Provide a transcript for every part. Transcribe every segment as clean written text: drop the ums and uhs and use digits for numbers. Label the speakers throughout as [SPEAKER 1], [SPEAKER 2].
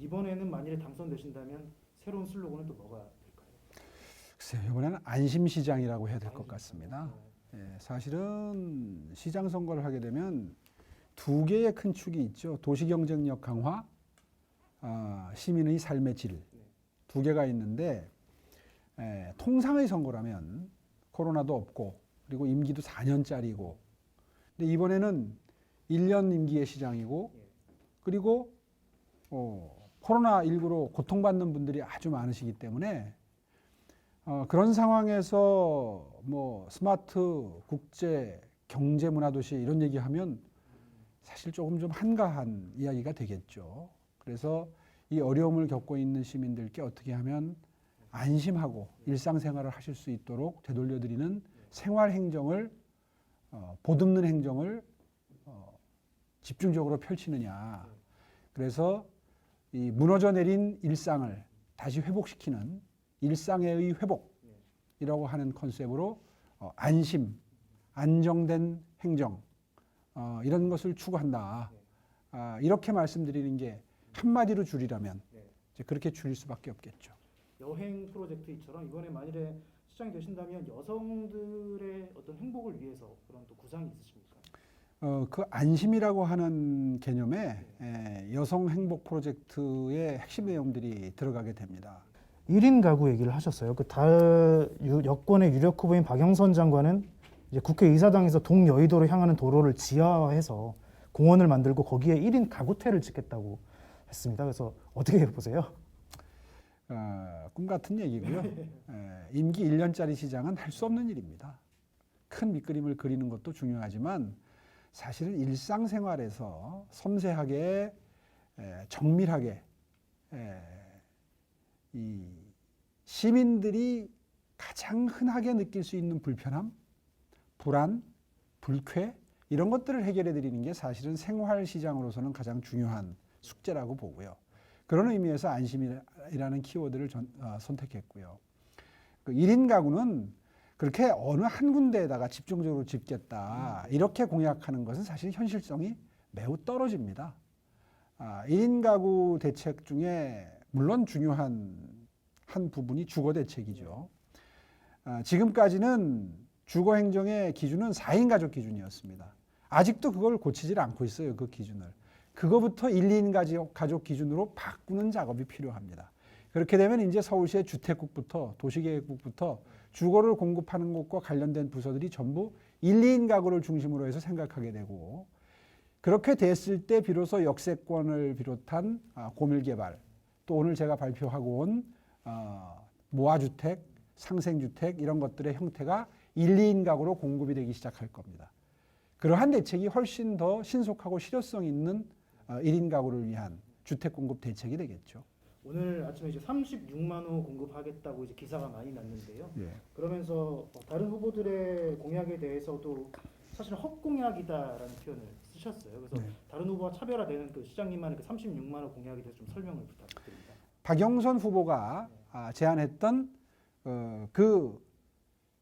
[SPEAKER 1] 이번에는 만일에 당선되신다면 새로운 슬로건은 또 뭐가 될까요?
[SPEAKER 2] 글쎄요, 이번에는 안심시장이라고 해야 될 것
[SPEAKER 1] 안심시장.
[SPEAKER 2] 같습니다. 예, 사실은 시장 선거를 하게 되면 두 개의 큰 축이 있죠. 도시경쟁력 강화, 시민의 삶의 질. 두 개가 있는데 통상의 선거라면 코로나도 없고 그리고 임기도 4년짜리고 근데 이번에는 1년 임기의 시장이고 그리고 코로나19로 고통받는 분들이 아주 많으시기 때문에 그런 상황에서 뭐 스마트 국제 경제 문화 도시 이런 얘기하면 사실 조금 좀 한가한 이야기가 되겠죠. 그래서 이 어려움을 겪고 있는 시민들께 어떻게 하면 안심하고 일상생활을 하실 수 있도록 되돌려드리는 생활 행정을 보듬는 행정을 집중적으로 펼치느냐. 그래서 이 무너져 내린 일상을 다시 회복시키는 일상의 회복이라고 하는 컨셉으로 안심, 안정된 행정 이런 것을 추구한다. 이렇게 말씀드리는 게 한마디로 줄이라면 이제 그렇게 줄일 수밖에 없겠죠.
[SPEAKER 1] 여행 프로젝트처럼 이번에 만일에 시장이 되신다면 여성들의 어떤 행복을 위해서 그런 또 구상이 있으십니까?
[SPEAKER 2] 그 안심이라고 하는 개념에 여성 행복 프로젝트의 핵심 내용들이 들어가게 됩니다.
[SPEAKER 3] 1인 가구 얘기를 하셨어요. 여권의 유력 후보인 박영선 장관은 이제 국회의사당에서 동여의도로 향하는 도로를 지하화해서 공원을 만들고 거기에 1인 가구태를 짓겠다고 했습니다. 그래서 어떻게 보세요?
[SPEAKER 2] 꿈 같은 얘기고요. 임기 1년짜리 시장은 할 수 없는 일입니다. 큰 밑그림을 그리는 것도 중요하지만 사실은 일상생활에서 섬세하게 정밀하게 이 시민들이 가장 흔하게 느낄 수 있는 불편함, 불안, 불쾌 이런 것들을 해결해 드리는 게 사실은 생활시장으로서는 가장 중요한 숙제라고 보고요. 그런 의미에서 안심이라는 키워드를 선택했고요. 그 1인 가구는 그렇게 어느 한 군데에다가 집중적으로 짓겠다 이렇게 공약하는 것은 사실 현실성이 매우 떨어집니다. 1인 가구 대책 중에 물론 중요한 한 부분이 주거 대책이죠. 지금까지는 주거 행정의 기준은 4인 가족 기준이었습니다. 아직도 그걸 고치질 않고 있어요. 그 기준을. 그거부터 1, 2인 가족 기준으로 바꾸는 작업이 필요합니다. 그렇게 되면 이제 서울시의 주택국부터 도시계획국부터 주거를 공급하는 것과 관련된 부서들이 전부 1, 2인 가구를 중심으로 해서 생각하게 되고 그렇게 됐을 때 비로소 역세권을 비롯한 고밀개발 또 오늘 제가 발표하고 온 모아주택, 상생주택 이런 것들의 형태가 1, 2인 가구로 공급이 되기 시작할 겁니다. 그러한 대책이 훨씬 더 신속하고 실효성 있는 1인 가구를 위한 주택 공급 대책이 되겠죠.
[SPEAKER 1] 오늘 아침에 이제 36만 호 공급하겠다고 이제 기사가 많이 났는데요.
[SPEAKER 2] 예.
[SPEAKER 1] 그러면서 다른 후보들의 공약에 대해서도 사실 헛공약이다라는 표현을 쓰셨어요. 그래서 다른 후보와 차별화되는 그 시장님만의 그 36만 호 공약에 대해서 좀 설명을 부탁드립니다.
[SPEAKER 2] 박영선 후보가 제안했던 그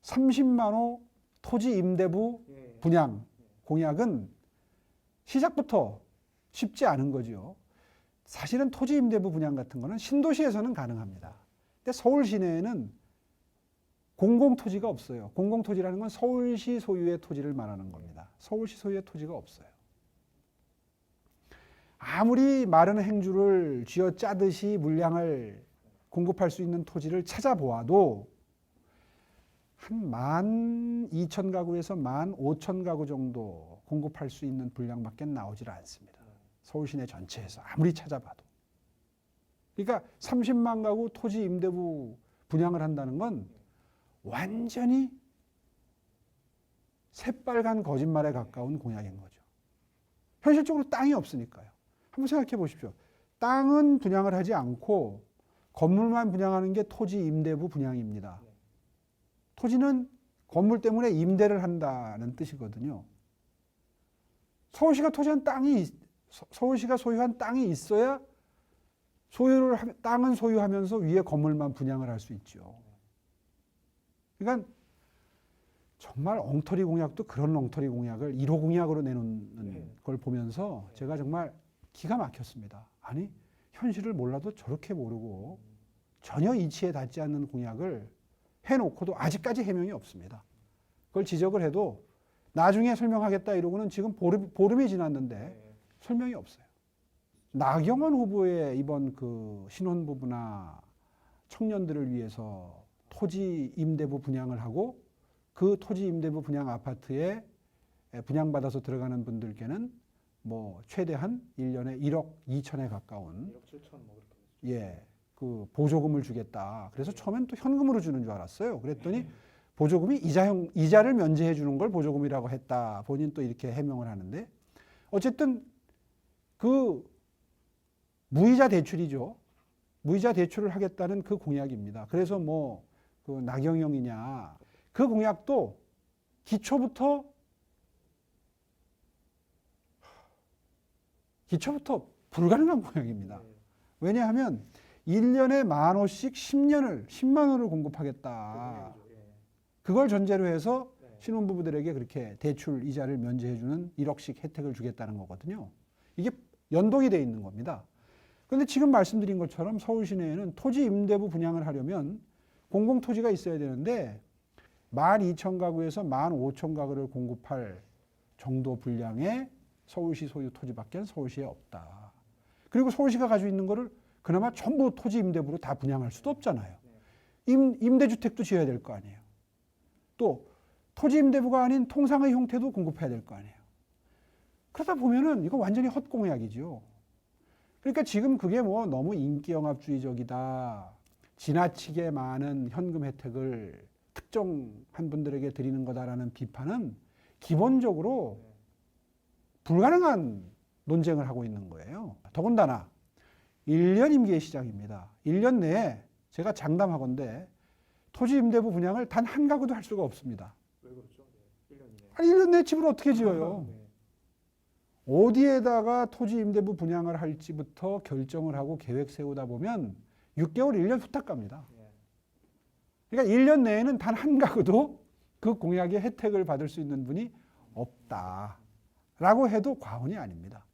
[SPEAKER 2] 30만 호 토지 임대부 분양 공약은 시작부터 쉽지 않은 거죠. 사실은 토지 임대부 분양 같은 거는 신도시에서는 가능합니다. 근데 서울 시내에는 공공토지가 없어요. 공공토지라는 건 서울시 소유의 토지를 말하는 겁니다. 서울시 소유의 토지가 없어요. 아무리 마른 행주를 쥐어짜듯이 물량을 공급할 수 있는 토지를 찾아보아도 한 12,000가구에서 15,000가구 정도 공급할 수 있는 분량밖에 나오질 않습니다. 서울 시내 전체에서 아무리 찾아봐도. 그러니까 30만 가구 토지 임대부 분양을 한다는 건 완전히 새빨간 거짓말에 가까운 공약인 거죠. 현실적으로 땅이 없으니까요. 한번 생각해 보십시오. 땅은 분양을 하지 않고 건물만 분양하는 게 토지 임대부 분양입니다. 토지는 건물 때문에 임대를 한다는 뜻이거든요. 서울시가 소유한 땅이 있어야 땅은 소유하면서 위에 건물만 분양을 할 수 있죠. 그러니까 정말 엉터리 공약도 그런 엉터리 공약을 1호 공약으로 내놓는 걸 보면서 제가 정말 기가 막혔습니다. 아니 현실을 몰라도 저렇게 모르고 전혀 이치에 닿지 않는 공약을 해놓고도 아직까지 해명이 없습니다. 그걸 지적을 해도 나중에 설명하겠다 이러고는 지금 보름이 지났는데 설명이 없어요. 나경원 후보의 이번 그 신혼부부나 청년들을 위해서 토지 임대부 분양을 하고 그 토지 임대부 분양 아파트에 분양받아서 들어가는 분들께는 뭐 최대한 1년에 1억 2천에 가까운
[SPEAKER 1] 1억 7천 뭐 그렇게.
[SPEAKER 2] 예, 그 보조금을 주겠다. 그래서 처음엔 또 현금으로 주는 줄 알았어요. 그랬더니 보조금이 이자를 면제해 주는 걸 보조금이라고 했다. 본인 또 이렇게 해명을 하는데 어쨌든 그 무이자 대출이죠. 무이자 대출을 하겠다는 그 공약입니다. 그래서 뭐 그 나경영이냐 그 공약도 기초부터 불가능한 공약입니다. 왜냐하면 1년에 10,000원씩 10만 원을 공급하겠다. 그걸 전제로 해서 신혼부부들에게 그렇게 대출 이자를 면제해주는 1억씩 혜택을 주겠다는 거거든요. 이게 연동이 돼 있는 겁니다. 그런데 지금 말씀드린 것처럼 서울 시내에는 토지 임대부 분양을 하려면 공공토지가 있어야 되는데 12,000가구에서 15,000가구를 공급할 정도 분량의 서울시 소유 토지밖에 서울시에 없다. 그리고 서울시가 가지고 있는 거를 그나마 전부 토지 임대부로 다 분양할 수도 없잖아요. 임대주택도 지어야 될 거 아니에요. 또 토지 임대부가 아닌 통상의 형태도 공급해야 될 거 아니에요. 그러다 보면은 이거 완전히 헛공약이죠. 그러니까 지금 그게 뭐 너무 인기영합주의적이다. 지나치게 많은 현금 혜택을 특정한 분들에게 드리는 거다라는 비판은 기본적으로 불가능한 논쟁을 하고 있는 거예요. 더군다나 1년 임기의 시작입니다. 1년 내에 제가 장담하건대 토지 임대부 분양을 단 한 가구도 할 수가 없습니다.
[SPEAKER 1] 왜 그렇죠? 1년이네.
[SPEAKER 2] 아니 1년 내에 집을 어떻게 지어요? 어디에다가 토지 임대부 분양을 할지부터 결정을 하고 계획 세우다 보면 6개월, 1년 후딱 갑니다. 그러니까 1년 내에는 단 한 가구도 그 공약의 혜택을 받을 수 있는 분이 없다라고 해도 과언이 아닙니다.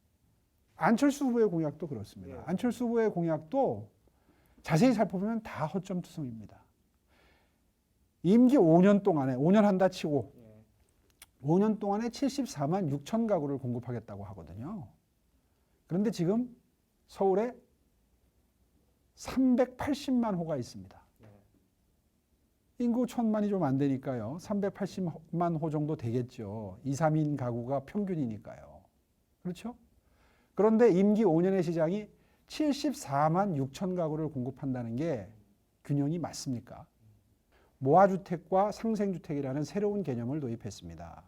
[SPEAKER 2] 안철수 후보의 공약도 그렇습니다. 안철수 후보의 공약도 자세히 살펴보면 다 허점투성입니다. 임기 5년 동안에 5년 한다 치고 5년 동안에 74만 6천 가구를 공급하겠다고 하거든요. 그런데 지금 서울에 380만 호가 있습니다. 인구 1,000만이 좀 안 되니까요. 380만 호 정도 되겠죠. 2, 3인 가구가 평균이니까요. 그렇죠? 그런데 임기 5년의 시장이 74만 6천 가구를 공급한다는 게 균형이 맞습니까? 모아주택과 상생주택이라는 새로운 개념을 도입했습니다.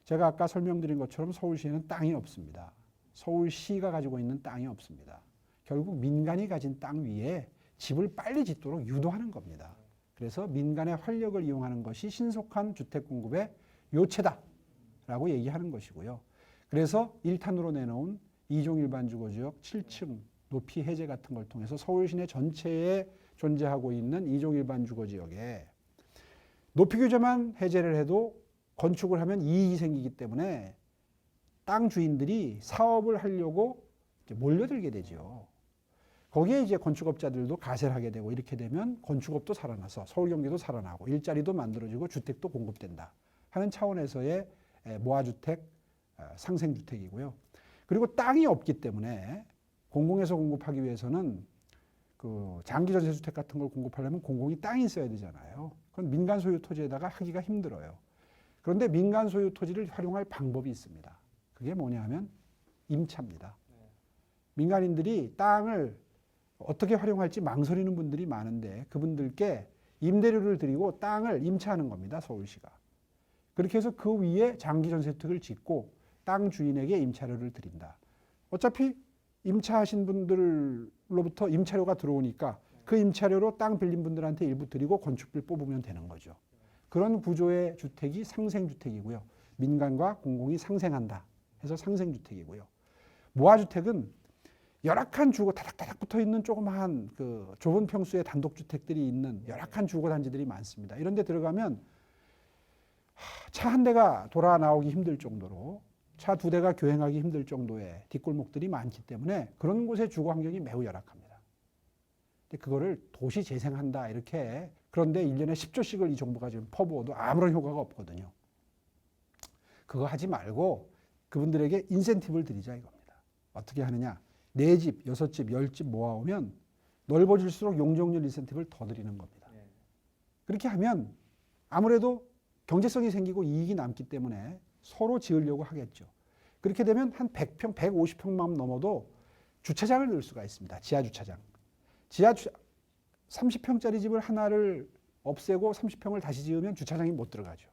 [SPEAKER 2] 제가 아까 설명드린 것처럼 서울시에는 땅이 없습니다. 서울시가 가지고 있는 땅이 없습니다. 결국 민간이 가진 땅 위에 집을 빨리 짓도록 유도하는 겁니다. 그래서 민간의 활력을 이용하는 것이 신속한 주택 공급의 요체다라고 얘기하는 것이고요. 그래서 1탄으로 내놓은 2종 일반 주거지역 7층 높이 해제 같은 걸 통해서 서울 시내 전체에 존재하고 있는 2종 일반 주거지역에 높이 규제만 해제를 해도 건축을 하면 이익이 생기기 때문에 땅 주인들이 사업을 하려고 이제 몰려들게 되죠. 거기에 이제 건축업자들도 가세를 하게 되고 이렇게 되면 건축업도 살아나서 서울 경기도 살아나고 일자리도 만들어지고 주택도 공급된다 하는 차원에서의 모아주택, 상생주택이고요. 그리고 땅이 없기 때문에 공공에서 공급하기 위해서는 그 장기전세주택 같은 걸 공급하려면 공공이 땅이 있어야 되잖아요. 그건 민간 소유 토지에다가 하기가 힘들어요. 그런데 민간 소유 토지를 활용할 방법이 있습니다. 그게 뭐냐 하면 임차입니다. 민간인들이 땅을 어떻게 활용할지 망설이는 분들이 많은데 그분들께 임대료를 드리고 땅을 임차하는 겁니다. 서울시가. 그렇게 해서 그 위에 장기전세주택을 짓고 땅 주인에게 임차료를 드린다. 어차피 임차하신 분들로부터 임차료가 들어오니까 그 임차료로 땅 빌린 분들한테 일부 드리고 건축비를 뽑으면 되는 거죠. 그런 구조의 주택이 상생주택이고요. 민간과 공공이 상생한다 해서 상생주택이고요. 모아주택은 열악한 주거 다닥다닥 붙어있는 조그마한 그 좁은 평수의 단독주택들이 있는 열악한 주거단지들이 많습니다. 이런 데 들어가면 차 한 대가 돌아 나오기 힘들 정도로 차 2대가 교행하기 힘들 정도의 뒷골목들이 많기 때문에 그런 곳의 주거 환경이 매우 열악합니다. 근데 그거를 도시 재생한다 이렇게, 그런데 1년에 10조씩을 이 정부가 지금 퍼부어도 아무런 효과가 없거든요. 그거 하지 말고 그분들에게 인센티브를 드리자 이겁니다. 어떻게 하느냐? 4집, 6집, 10집 모아오면 넓어질수록 용적률 인센티브를 더 드리는 겁니다. 그렇게 하면 아무래도 경제성이 생기고 이익이 남기 때문에 서로 지으려고 하겠죠. 그렇게 되면 한 100평, 150평만 넘어도 주차장을 넣을 수가 있습니다. 지하 주차장. 30평짜리 집을 하나를 없애고 30평을 다시 지으면 주차장이 못 들어가죠.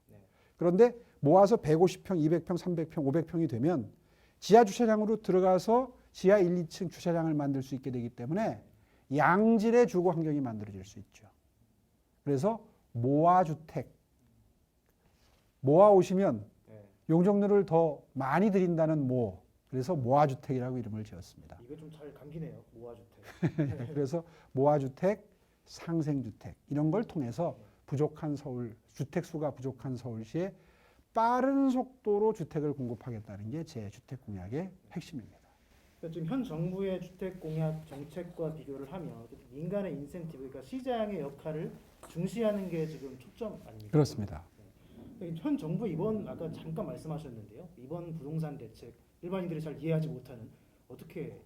[SPEAKER 2] 그런데 모아서 150평, 200평, 300평, 500평이 되면 지하 주차장으로 들어가서 지하 1, 2층 주차장을 만들 수 있게 되기 때문에 양질의 주거 환경이 만들어질 수 있죠. 그래서 모아주택, 모아오시면 용적률을 더 많이 드린다는 모, 그래서 모아주택이라고 이름을 지었습니다.
[SPEAKER 1] 이거 좀 잘 감기네요. 모아주택.
[SPEAKER 2] 그래서 모아주택, 상생주택 이런 걸 통해서 부족한 서울, 주택수가 부족한 서울시에 빠른 속도로 주택을 공급하겠다는 게 제 주택 공약의 핵심입니다.
[SPEAKER 1] 그러니까 지금 현 정부의 주택 공약 정책과 비교를 하면 민간의 인센티브, 그러니까 시장의 역할을 중시하는 게 지금 초점 아닙니까?
[SPEAKER 2] 그렇습니다.
[SPEAKER 1] 현 정부 이번 아까 잠깐 말씀하셨는데요. 이번 부동산 대책 일반인들이 잘 이해하지 못하는, 어떻게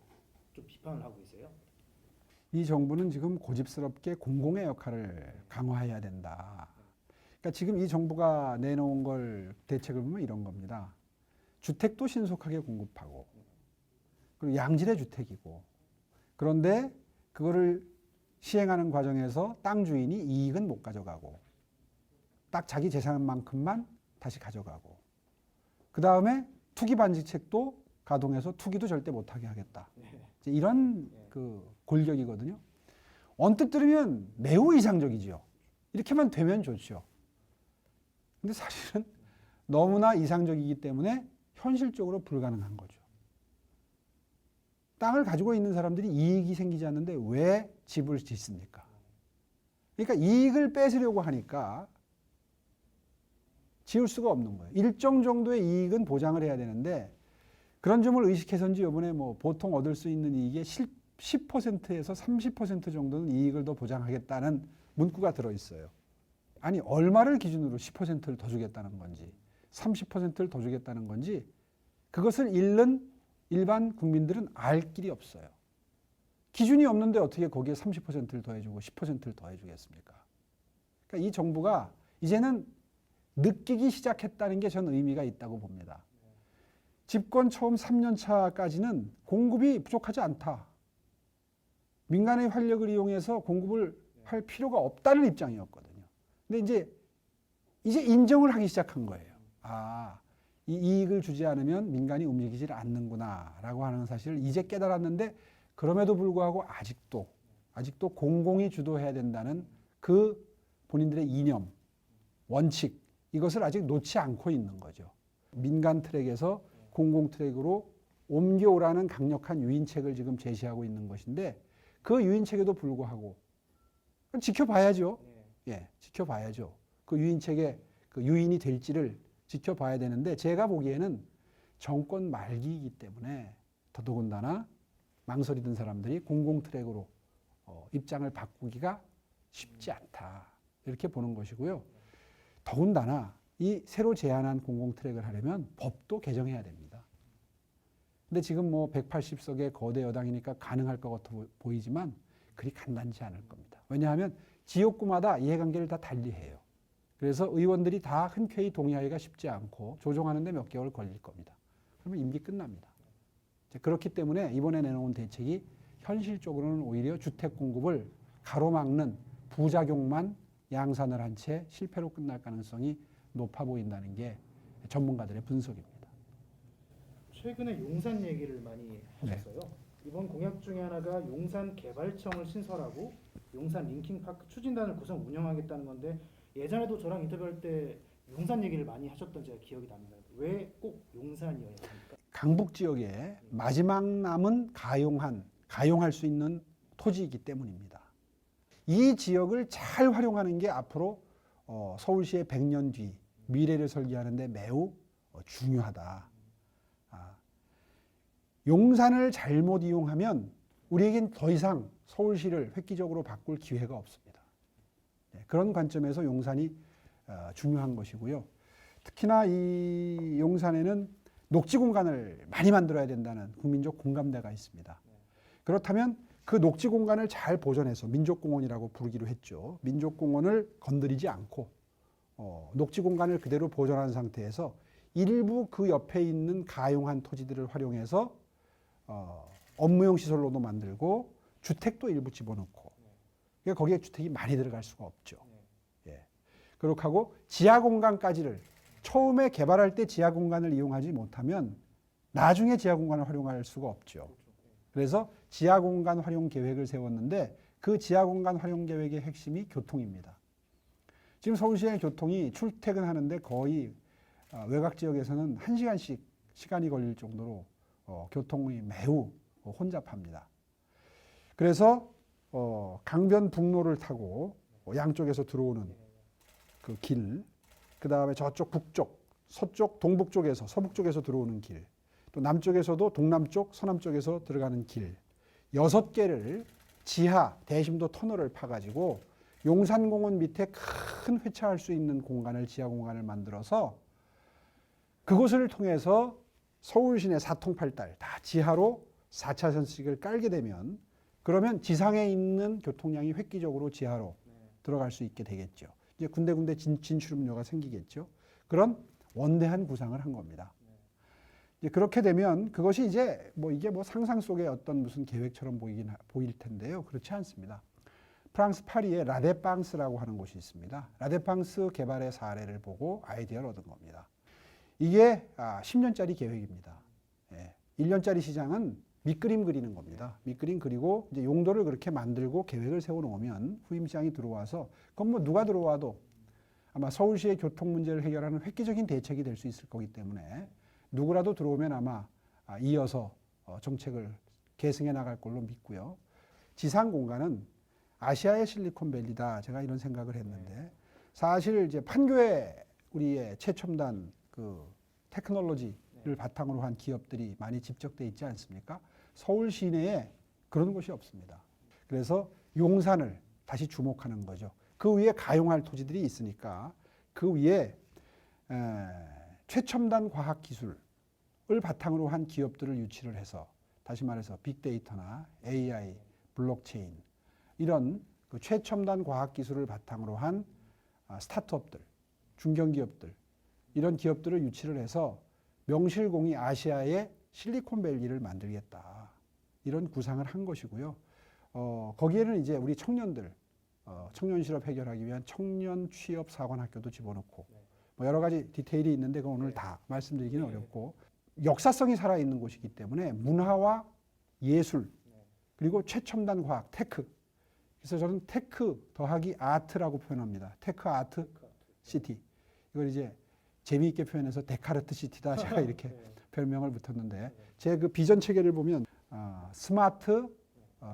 [SPEAKER 1] 좀 비판을 하고 계세요?
[SPEAKER 2] 이 정부는 지금 고집스럽게 공공의 역할을 강화해야 된다. 그러니까 지금 이 정부가 내놓은 걸 대책을 보면 이런 겁니다. 주택도 신속하게 공급하고 그리고 양질의 주택이고, 그런데 그거를 시행하는 과정에서 땅 주인이 이익은 못 가져가고 딱 자기 재산만큼만 다시 가져가고, 그 다음에 투기 반지책도 가동해서 투기도 절대 못하게 하겠다. 이제 이런 그 골격이거든요. 언뜻 들으면 매우 이상적이죠. 이렇게만 되면 좋죠. 근데 사실은 너무나 이상적이기 때문에 현실적으로 불가능한 거죠. 땅을 가지고 있는 사람들이 이익이 생기지 않는데 왜 집을 짓습니까? 그러니까 이익을 뺏으려고 하니까 지을 수가 없는 거예요. 일정 정도의 이익은 보장을 해야 되는데, 그런 점을 의식해서인지 이번에 뭐 보통 얻을 수 있는 이익의 10%에서 30% 정도는 이익을 더 보장하겠다는 문구가 들어있어요. 아니 얼마를 기준으로 10%를 더 주겠다는 건지 30%를 더 주겠다는 건지 그것을 잃는 일반 국민들은 알 길이 없어요. 기준이 없는데 어떻게 거기에 30%를 더해주고 10%를 더해주겠습니까? 그러니까 이 정부가 이제는 느끼기 시작했다는 게 저는 의미가 있다고 봅니다. 집권 처음 3년 차까지는 공급이 부족하지 않다. 민간의 활력을 이용해서 공급을 할 필요가 없다는 입장이었거든요. 근데 이제 인정을 하기 시작한 거예요. 아, 이 이익을 주지 않으면 민간이 움직이질 않는구나라고 하는 사실을 이제 깨달았는데, 그럼에도 불구하고 아직도 공공이 주도해야 된다는 그 본인들의 이념, 원칙, 이것을 아직 놓지 않고 있는 거죠. 민간 트랙에서 공공 트랙으로 옮겨오라는 강력한 유인책을 지금 제시하고 있는 것인데, 그 유인책에도 불구하고 지켜봐야죠. 예, 지켜봐야죠. 그 유인책의 그 유인이 될지를 지켜봐야 되는데, 제가 보기에는 정권 말기이기 때문에 더더군다나 망설이던 사람들이 공공 트랙으로 입장을 바꾸기가 쉽지 않다, 이렇게 보는 것이고요. 더군다나 이 새로 제안한 공공 트랙을 하려면 법도 개정해야 됩니다. 근데 지금 뭐 180석의 거대 여당이니까 가능할 것 같아 보이지만 그리 간단치 않을 겁니다. 왜냐하면 지역구마다 이해관계를 다 달리해요. 그래서 의원들이 다 흔쾌히 동의하기가 쉽지 않고 조정하는 데 몇 개월 걸릴 겁니다. 그러면 임기 끝납니다. 그렇기 때문에 이번에 내놓은 대책이 현실적으로는 오히려 주택 공급을 가로막는 부작용만 양산을 한 채 실패로 끝날 가능성이 높아 보인다는 게 전문가들의 분석입니다.
[SPEAKER 1] 최근에 용산 얘기를 많이 하셨어요. 이번 공약 중에 하나가 용산 개발청을 신설하고 용산 링킹파크 추진단을 구성 운영하겠다는 건데, 예전에도 저랑 인터뷰할 때 용산 얘기를 많이 하셨던 제가 기억이 납니다. 왜 꼭 용산이어야 합니까?
[SPEAKER 2] 강북 지역에 마지막 남은 가용할 수 있는 토지이기 때문입니다. 이 지역을 잘 활용하는 게 앞으로 서울시의 100년 뒤 미래를 설계하는 데 매우 중요하다. 용산을 잘못 이용하면 우리에겐 더 이상 서울시를 획기적으로 바꿀 기회가 없습니다. 그런 관점에서 용산이 중요한 것이고요. 특히나 이 용산에는 녹지 공간을 많이 만들어야 된다는 국민적 공감대가 있습니다. 그렇다면 그 녹지 공간을 잘 보존해서 민족공원이라고 부르기로 했죠. 민족공원을 건드리지 않고 녹지 공간을 그대로 보존한 상태에서 일부 그 옆에 있는 가용한 토지들을 활용해서 업무용 시설로도 만들고 주택도 일부 집어넣고 그러니까 거기에 주택이 많이 들어갈 수가 없죠. 예. 그렇게 하고 지하 공간까지를 처음에 개발할 때 지하 공간을 이용하지 못하면 나중에 지하 공간을 활용할 수가 없죠. 그래서 지하 공간 활용 계획을 세웠는데 그 지하 공간 활용 계획의 핵심이 교통입니다. 지금 서울시의 교통이 출퇴근하는데 거의 외곽 지역에서는 1시간씩 시간이 걸릴 정도로 교통이 매우 혼잡합니다. 그래서 강변북로를 타고 양쪽에서 들어오는 그 길, 그 다음에 저쪽 북쪽, 서쪽, 동북쪽에서 서북쪽에서 들어오는 길, 또 남쪽에서도 동남쪽, 서남쪽에서 들어가는 길 6개를 지하 대심도 터널을 파가지고 용산공원 밑에 큰 회차할 수 있는 공간을 지하 공간을 만들어서 그곳을 통해서 서울 시내 4통팔달 다 지하로 4차선씩을 깔게 되면 그러면 지상에 있는 교통량이 획기적으로 지하로 들어갈 수 있게 되겠죠. 이제 군데군데 진출음로가 생기겠죠. 그런 원대한 구상을 한 겁니다. 이제 그렇게 되면 그것이 이제 이게 상상 속의 어떤 무슨 계획처럼 보일 텐데요. 그렇지 않습니다. 프랑스 파리에 라데팡스라고 하는 곳이 있습니다. 라데팡스 개발의 사례를 보고 아이디어를 얻은 겁니다. 이게 10년짜리 계획입니다. 1년짜리 시장은 밑그림 그리는 겁니다. 밑그림 그리고 이제 용도를 그렇게 만들고 계획을 세워놓으면 후임 시장이 들어와서 그건 누가 들어와도 아마 서울시의 교통 문제를 해결하는 획기적인 대책이 될 수 있을 거기 때문에 누구라도 들어오면 아마 이어서 정책을 계승해 나갈 걸로 믿고요. 지상 공간은 아시아의 실리콘밸리다. 제가 이런 생각을 했는데 사실 이제 판교에 우리의 최첨단 그 테크놀로지를 바탕으로 한 기업들이 많이 집적돼 있지 않습니까? 서울 시내에 그런 곳이 없습니다. 그래서 용산을 다시 주목하는 거죠. 그 위에 가용할 토지들이 있으니까 그 위에 최첨단 과학 기술을 바탕으로 한 기업들을 유치를 해서 다시 말해서 빅데이터나 AI, 블록체인 이런 그 최첨단 과학 기술을 바탕으로 한 스타트업들, 중견기업들 이런 기업들을 유치를 해서 명실공히 아시아의 실리콘밸리를 만들겠다. 이런 구상을 한 것이고요. 거기에는 이제 우리 청년들, 청년 실업 해결하기 위한 청년 취업 사관학교도 집어넣고 여러 가지 디테일이 있는데 그건 오늘 다 말씀드리기는 어렵고 역사성이 살아있는 곳이기 때문에 문화와 예술 그리고 최첨단 과학, 테크 그래서 저는 테크 더하기 아트라고 표현합니다. 테크 아트 시티. 이걸 이제 재미있게 표현해서 데카르트 시티다. 제가 이렇게 별명을 붙였는데 제 그 비전 체계를 보면 스마트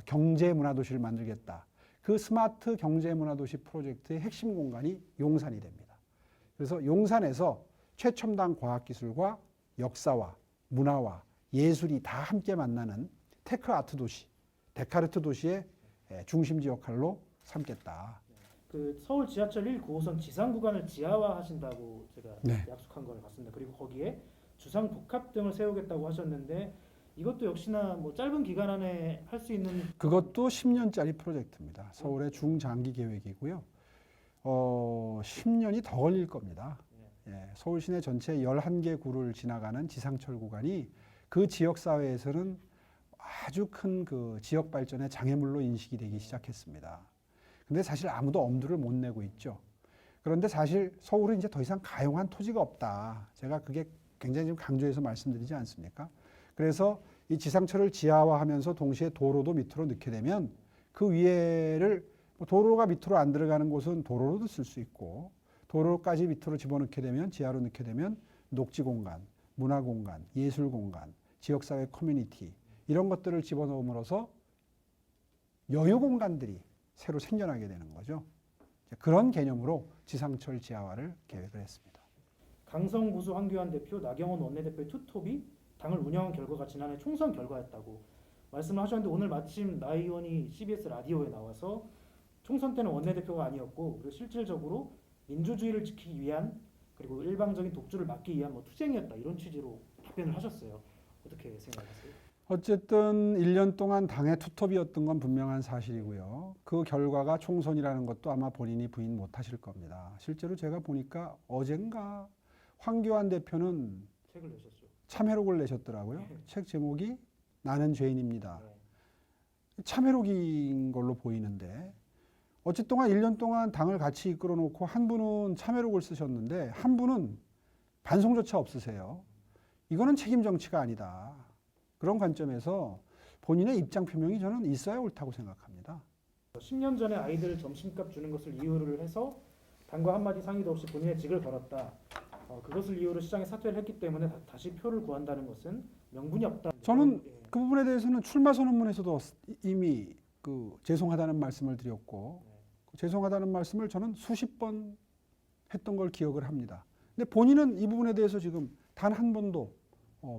[SPEAKER 2] 경제 문화 도시를 만들겠다. 그 스마트 경제 문화 도시 프로젝트의 핵심 공간이 용산이 됩니다. 그래서 용산에서 최첨단 과학 기술과 역사와 문화와 예술이 다 함께 만나는 테크 아트 도시, 데카르트 도시의 중심지 역할로 삼겠다.
[SPEAKER 1] 그 서울 지하철 1, 9호선 지상 구간을 지하화하신다고 제가 약속한 걸 봤습니다. 그리고 거기에 주상 복합 등을 세우겠다고 하셨는데 이것도 역시나 짧은 기간 안에 할 수 있는
[SPEAKER 2] 그것도 10년짜리 프로젝트입니다. 서울의 중장기 계획이고요. 10년이 더 걸릴 겁니다. 서울 시내 전체 11개 구를 지나가는 지상철 구간이 그 지역 사회에서는 아주 큰 그 지역 발전의 장애물로 인식이 되기 시작했습니다. 근데 사실 아무도 엄두를 못 내고 있죠. 그런데 사실 서울은 이제 더 이상 가용한 토지가 없다. 제가 그게 굉장히 좀 강조해서 말씀드리지 않습니까? 그래서 이 지상철을 지하화하면서 동시에 도로도 밑으로 넣게 되면 그 위에를 도로가 밑으로 안 들어가는 곳은 도로로도 쓸 수 있고 도로까지 밑으로 집어넣게 되면 지하로 넣게 되면 녹지 공간, 문화 공간, 예술 공간, 지역사회 커뮤니티 이런 것들을 집어넣음으로써 여유 공간들이 새로 생겨나게 되는 거죠. 그런 개념으로 지상철 지하화를 계획을 했습니다.
[SPEAKER 1] 강성구수 황교안 대표, 나경원 원내대표의 투톱이 당을 운영한 결과가 지난해 총선 결과였다고 말씀을 하셨는데 오늘 마침 나 의원이 CBS 라디오에 나와서 총선 때는 원내대표가 아니었고 그리고 실질적으로 민주주의를 지키기 위한 그리고 일방적인 독주를 막기 위한 뭐 투쟁이었다 이런 취지로 답변을 하셨어요. 어떻게 생각하세요?
[SPEAKER 2] 어쨌든 1년 동안 당의 투톱이었던 건 분명한 사실이고요. 그 결과가 총선이라는 것도 아마 본인이 부인 못하실 겁니다. 실제로 제가 보니까 어젠가 황교안 대표는
[SPEAKER 1] 책을 내셨죠.
[SPEAKER 2] 참회록을 내셨더라고요. 책 제목이 나는 죄인입니다.
[SPEAKER 1] 네.
[SPEAKER 2] 참회록인 걸로 보이는데 어쨌든 1년 동안 당을 같이 이끌어 놓고 한 분은 참회록을 쓰셨는데 한 분은 반성조차 없으세요. 이거는 책임 정치가 아니다. 그런 관점에서 본인의 입장 표명이 저는 있어야 옳다고 생각합니다.
[SPEAKER 1] 10년 전에 아이들 점심값 주는 것을 이유를 해서 당과 한마디 상의도 없이 본인의 직을 걸었다. 그것을 이유로 시장에 사퇴를 했기 때문에 다시 표를 구한다는 것은 명분이 없다.
[SPEAKER 2] 저는 그 부분에 대해서는 출마 선언문에서도 이미 죄송하다는 말씀을 드렸고 죄송하다는 말씀을 저는 수십 번 했던 걸 기억을 합니다. 근데 본인은 이 부분에 대해서 지금 단 한 번도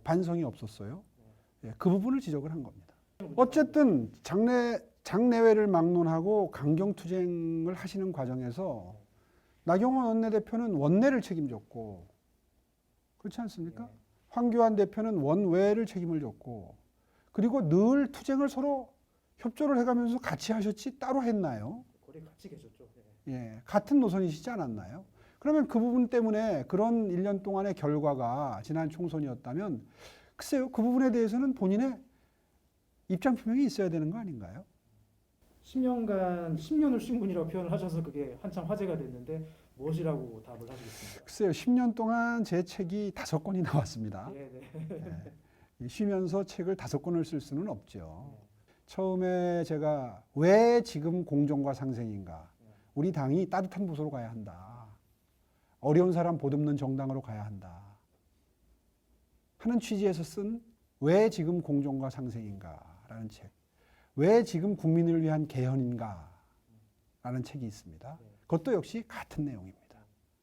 [SPEAKER 2] 반성이 없었어요. 예, 그 부분을 지적을 한 겁니다. 어쨌든 장내외를 막론하고 강경투쟁을 하시는 과정에서 나경원 원내대표는 원내를 책임졌고 그렇지 않습니까?
[SPEAKER 1] 네.
[SPEAKER 2] 황교안 대표는 원외를 책임을 졌고 그리고 늘 투쟁을 서로 협조를 해가면서 같이 하셨지 따로 했나요?
[SPEAKER 1] 거리 같이 계셨죠.
[SPEAKER 2] 예, 같은 노선이시지 않았나요? 그러면 그 부분 때문에 그런 1년 동안의 결과가 지난 총선이었다면 글쎄요, 그 부분에 대해서는 본인의 입장 표명이 있어야 되는 거 아닌가요?
[SPEAKER 1] 10년간 10년을 쉰 분이라고 표현을 하셔서 그게 한참 화제가 됐는데 무엇이라고 답을 하시겠습니까?
[SPEAKER 2] 글쎄요, 10년 동안 제 책이 5권이 나왔습니다.
[SPEAKER 1] 네, 네.
[SPEAKER 2] 예, 쉬면서 책을 5권을 쓸 수는 없죠. 처음에 제가 왜 지금 공정과 상생인가? 우리 당이 따뜻한 곳으로 가야 한다. 어려운 사람 보듬는 정당으로 가야 한다. 하는 취지에서 쓴 왜 지금 공정과 상생인가라는 책. 왜 지금 국민을 위한 개헌인가라는 책이 있습니다. 그것도 역시 같은 내용입니다.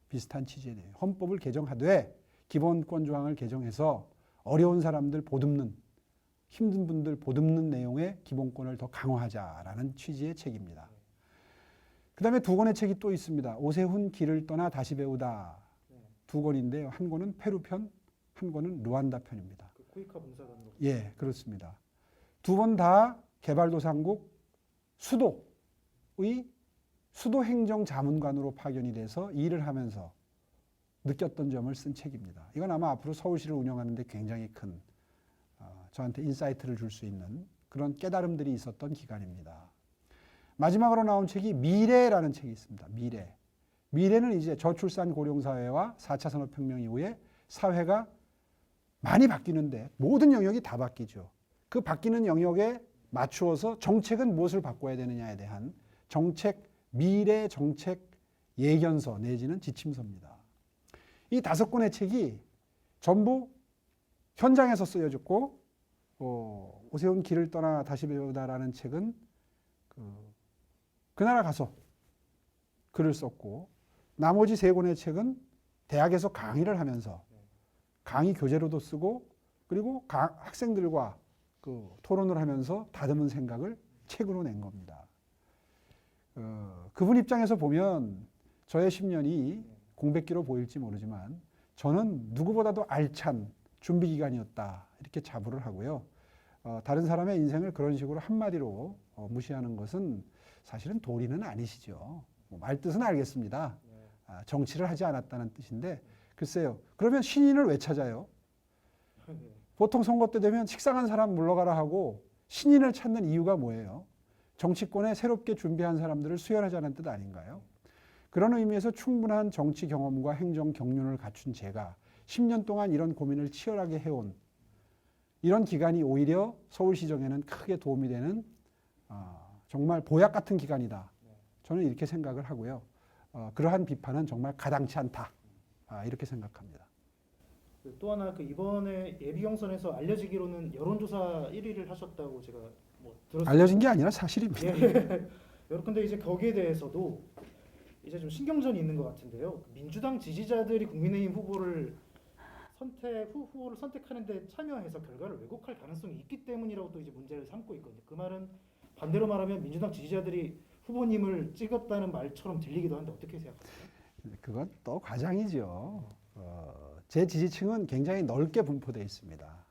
[SPEAKER 2] 비슷한 취지의 내용. 헌법을 개정하되 기본권 조항을 개정해서 어려운 사람들 보듬는 힘든 분들 보듬는 내용의 기본권을 더 강화하자라는 취지의 책입니다. 그 다음에 2권의 책이 또 있습니다. 오세훈 길을 떠나 다시 배우다. 2권인데요. 한 권은 페루 편, 한 권은 루안다 편입니다.
[SPEAKER 1] 그 코이카 봉사단으로.
[SPEAKER 2] 예, 그렇습니다. 2번 다 개발도상국 수도의 수도행정자문관으로 파견이 돼서 일을 하면서 느꼈던 점을 쓴 책입니다. 이건 아마 앞으로 서울시를 운영하는데 굉장히 큰 저한테 인사이트를 줄 수 있는 그런 깨달음들이 있었던 기간입니다. 마지막으로 나온 책이 미래라는 책이 있습니다. 미래. 미래는 이제 저출산 고령사회와 4차 산업혁명 이후에 사회가 많이 바뀌는데 모든 영역이 다 바뀌죠. 그 바뀌는 영역에 맞추어서 정책은 무엇을 바꿔야 되느냐에 대한 미래 정책 예견서 내지는 지침서입니다. 이 5권의 책이 전부 현장에서 쓰여졌고 오세훈 길을 떠나 다시 배우다라는 책은 그 나라 가서 글을 썼고 나머지 3권의 책은 대학에서 강의를 하면서 강의 교재로도 쓰고 그리고 학생들과 토론을 하면서 다듬은 생각을 책으로 낸 겁니다. 그분 입장에서 보면 저의 10년이 공백기로 보일지 모르지만 저는 누구보다도 알찬 준비 기간이었다 이렇게 자부를 하고요. 다른 사람의 인생을 그런 식으로 한마디로 무시하는 것은 사실은 도리는 아니시죠. 말뜻은 알겠습니다. 정치를 하지 않았다는 뜻인데 글쎄요. 그러면 신인을 왜 찾아요? 보통 선거 때 되면 식상한 사람 물러가라 하고 신인을 찾는 이유가 뭐예요? 정치권에 새롭게 준비한 사람들을 수혈하자는 뜻 아닌가요? 그런 의미에서 충분한 정치 경험과 행정 경륜을 갖춘 제가 10년 동안 이런 고민을 치열하게 해온 이런 기간이 오히려 서울시정에는 크게 도움이 되는 정말 보약 같은 기간이다. 저는 이렇게 생각을 하고요. 그러한 비판은 정말 가당치 않다. 이렇게 생각합니다.
[SPEAKER 1] 또 하나 이번에 예비 경선에서 알려지기로는 여론조사 1위를 하셨다고 제가 들었어요.
[SPEAKER 2] 알려진 게 아니라 사실입니다.
[SPEAKER 1] 예. 근데 이제 거기에 대해서도 이제 좀 신경전이 있는 것 같은데요. 민주당 지지자들이 국민의힘 후보를 후보를 선택하는데 참여해서 결과를 왜곡할 가능성이 있기 때문이라고 또 이제 문제를 삼고 있거든요. 그 말은 반대로 말하면 민주당 지지자들이 후보님을 찍었다는 말처럼 들리기도 한데 어떻게 생각하세요?
[SPEAKER 2] 그건 또 과장이죠. 제 지지층은 굉장히 넓게 분포되어 있습니다.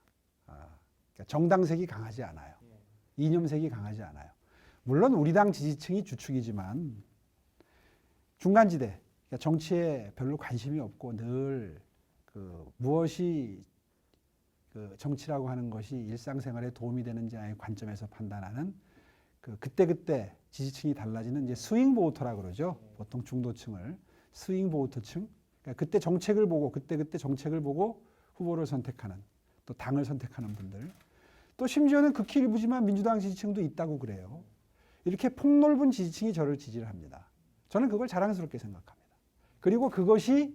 [SPEAKER 2] 그러니까 정당색이 강하지 않아요. 이념색이 강하지 않아요. 물론 우리 당 지지층이 주축이지만 중간지대, 그러니까 정치에 별로 관심이 없고 늘 무엇이 정치라고 하는 것이 일상생활에 도움이 되는지의 관점에서 판단하는 그때그때 지지층이 달라지는 이제 스윙 보호터라고 그러죠. 보통 중도층을 스윙 보호터층. 그러니까 그때 정책을 보고 그때 정책을 보고 후보를 선택하는 또 당을 선택하는 분들. 또 심지어는 극히 일부지만 민주당 지지층도 있다고 그래요. 이렇게 폭넓은 지지층이 저를 지지를 합니다. 저는 그걸 자랑스럽게 생각합니다. 그리고 그것이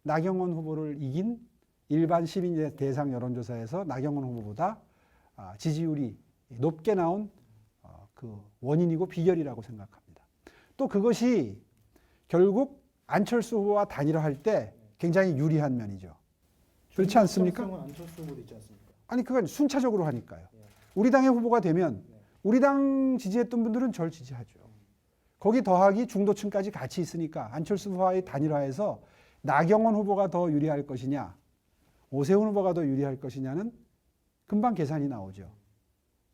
[SPEAKER 2] 나경원 후보를 이긴 일반 시민 대상 여론조사에서 나경원 후보보다 지지율이 높게 나온 그 원인이고 비결이라고 생각합니다. 또 그것이 결국 안철수 후보와 단일화할 때 굉장히 유리한 면이죠. 그렇지 않습니까?
[SPEAKER 1] 안철수 후보도 있지 않습니까?
[SPEAKER 2] 아니 그건 순차적으로 하니까요. 우리 당의 후보가 되면 우리 당 지지했던 분들은 절 지지하죠. 거기 더하기 중도층까지 같이 있으니까 안철수 후보와의 단일화에서 나경원 후보가 더 유리할 것이냐, 오세훈 후보가 더 유리할 것이냐는 금방 계산이 나오죠.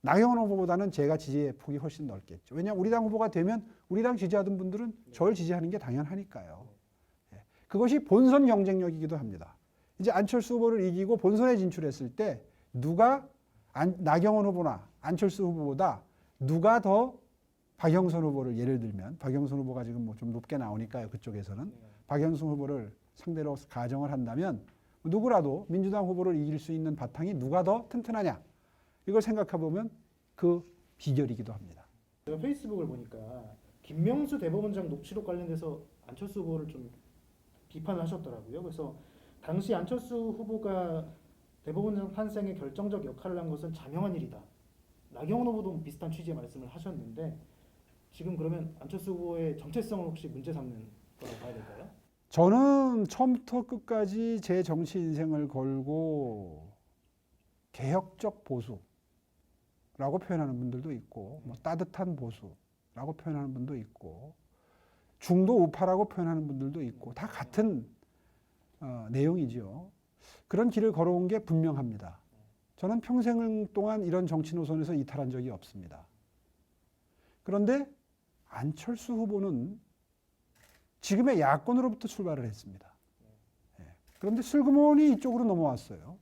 [SPEAKER 2] 나경원 후보보다는 제가 지지의 폭이 훨씬 넓겠죠. 왜냐하면 우리 당 후보가 되면 우리 당 지지하던 분들은 저를 지지하는 게 당연하니까요. 그것이 본선 경쟁력이기도 합니다. 이제 안철수 후보를 이기고 본선에 진출했을 때 누가 나경원 후보나 안철수 후보보다 누가 더 박영선 후보를 예를 들면 박영선 후보가 지금 뭐 좀 높게 나오니까요. 그쪽에서는 박영선 후보를 상대로 가정을 한다면 누구라도 민주당 후보를 이길 수 있는 바탕이 누가 더 튼튼하냐 이걸 생각해 보면 그 비결이기도 합니다.
[SPEAKER 1] 제가 페이스북을 보니까 김명수 대법원장 녹취록 관련돼서 안철수 후보를 좀 비판을 하셨더라고요. 그래서 당시 안철수 후보가 대법원장 탄생에 결정적 역할을 한 것은 자명한 일이다. 나경원 후보도 비슷한 취지의 말씀을 하셨는데 지금 그러면 안철수 후보의 정체성을 혹시 문제 삼는 거라고 봐야 될까요?
[SPEAKER 2] 저는 처음부터 끝까지 제 정치 인생을 걸고 개혁적 보수라고 표현하는 분들도 있고 뭐 따뜻한 보수라고 표현하는 분도 있고 중도 우파라고 표현하는 분들도 있고 다 같은 내용이죠. 그런 길을 걸어온 게 분명합니다. 저는 평생 동안 이런 정치 노선에서 이탈한 적이 없습니다. 그런데 안철수 후보는 지금의 야권으로부터 출발을 했습니다. 그런데 슬그머니 이쪽으로 넘어왔어요.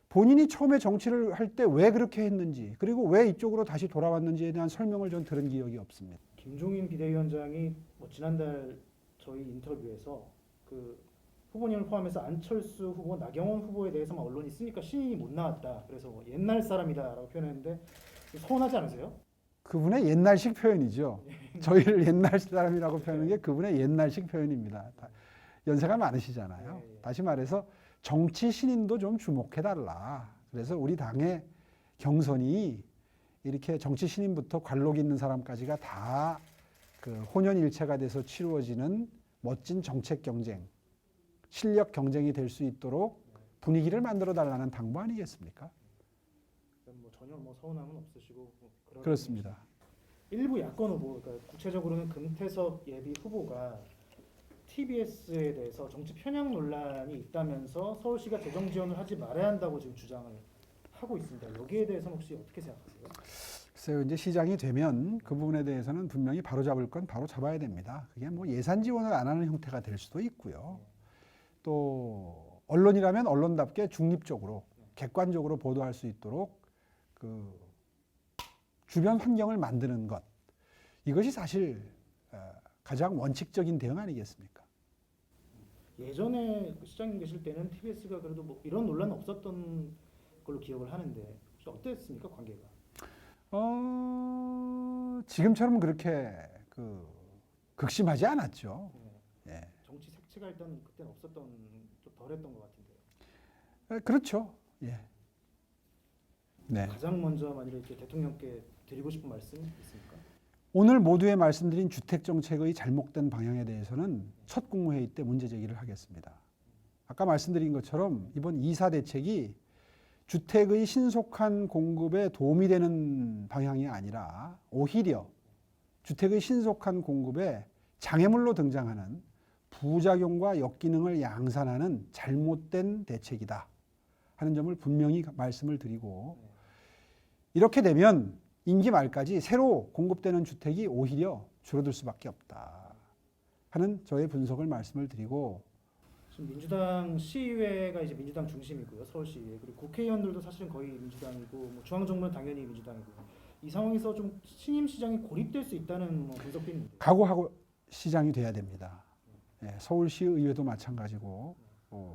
[SPEAKER 2] 본인이 처음에 정치를 할 때 왜 그렇게 했는지 그리고 왜 이쪽으로 다시 돌아왔는지에 대한 설명을 전 들은 기억이 없습니다.
[SPEAKER 1] 김종인 비대위원장이 뭐 지난달 저희 인터뷰에서 그 후보님을 포함해서 안철수 후보, 나경원 후보에 대해서만 언론이 쓰니까 신인이 못 나왔다. 그래서 뭐 옛날 사람이다라고 표현했는데 서운하지 않으세요?
[SPEAKER 2] 그분의 옛날식 표현이죠. 저희를 옛날 사람이라고 표현하는 게 그분의 옛날식 표현입니다. 연세가 많으시잖아요. 다시 말해서 정치 신인도 좀 주목해달라. 그래서 우리 당의 경선이 이렇게 정치 신인부터 관록 있는 사람까지가 다 그 혼연일체가 돼서 치루어지는 멋진 정책 경쟁, 실력 경쟁이 될 수 있도록 분위기를 만들어 달라는 당부 아니겠습니까?
[SPEAKER 1] 뭐 전혀 뭐 서운함은 없으시고 뭐
[SPEAKER 2] 그렇습니다.
[SPEAKER 1] 일부 야권 후보, 그러니까 구체적으로는 금태섭 예비 후보가 TBS에 대해서 정치 편향 논란이 있다면서 서울시가 재정 지원을 하지 말아야 한다고 지금 주장을 하고 있습니다. 여기에 대해서는 혹시 어떻게 생각하세요?
[SPEAKER 2] 글쎄요, 이제 시장이 되면 그 부분에 대해서는 분명히 바로 잡을 건 바로 잡아야 됩니다. 그게 뭐 예산 지원을 안 하는 형태가 될 수도 있고요. 또 언론이라면 언론답게 중립적으로 객관적으로 보도할 수 있도록 그 주변 환경을 만드는 것 이것이 사실 가장 원칙적인 대응 아니겠습니까?
[SPEAKER 1] 예전에 시장님 계실 때는 TBS가 그래도 뭐 이런 논란은 없었던 걸로 기억을 하는데 혹시 어땠습니까 관계가?
[SPEAKER 2] 지금처럼 그렇게 극심하지 않았죠. 예.
[SPEAKER 1] 정치 색채가 일단 그때는 없었던 좀 덜했던 것 같은데요.
[SPEAKER 2] 그렇죠. 예. 네.
[SPEAKER 1] 가장 먼저 만일에 이렇게 대통령께 드리고 싶은 말씀 있습니까?
[SPEAKER 2] 오늘 모두에 말씀드린 주택 정책의 잘못된 방향에 대해서는 첫 국무회의 때 문제 제기를 하겠습니다. 아까 아까 말씀드린 것처럼 이번 2사 대책이 주택의 신속한 공급에 도움이 되는 방향이 아니라 오히려 주택의 신속한 공급에 장애물로 등장하는 부작용과 역기능을 양산하는 잘못된 대책이다 하는 점을 분명히 말씀을 드리고, 이렇게 되면 임기 말까지 새로 공급되는 주택이 오히려 줄어들 수밖에 없다 하는 저의 분석을 말씀을 드리고,
[SPEAKER 1] 지금 민주당 시의회가 이제 민주당 중심이고요, 서울시의회. 그리고 국회의원들도 사실은 거의 민주당이고, 뭐 중앙정부는 당연히 민주당이고, 이 상황에서 좀 신임 시장이 고립될 수 있다는 뭐 분석도 있는데.
[SPEAKER 2] 각오하고 시장이 돼야 됩니다. 예, 서울시의회도 마찬가지고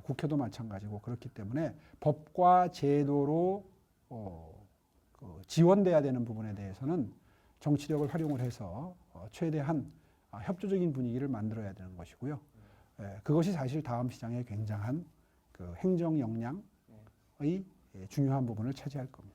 [SPEAKER 2] 국회도 마찬가지고 그렇기 때문에 법과 제도로 지원돼야 되는 부분에 대해서는 정치력을 활용을 해서 최대한 협조적인 분위기를 만들어야 되는 것이고요. 예, 그것이 사실 다음 시장의 굉장한 그 행정 역량의 중요한 부분을 차지할 겁니다.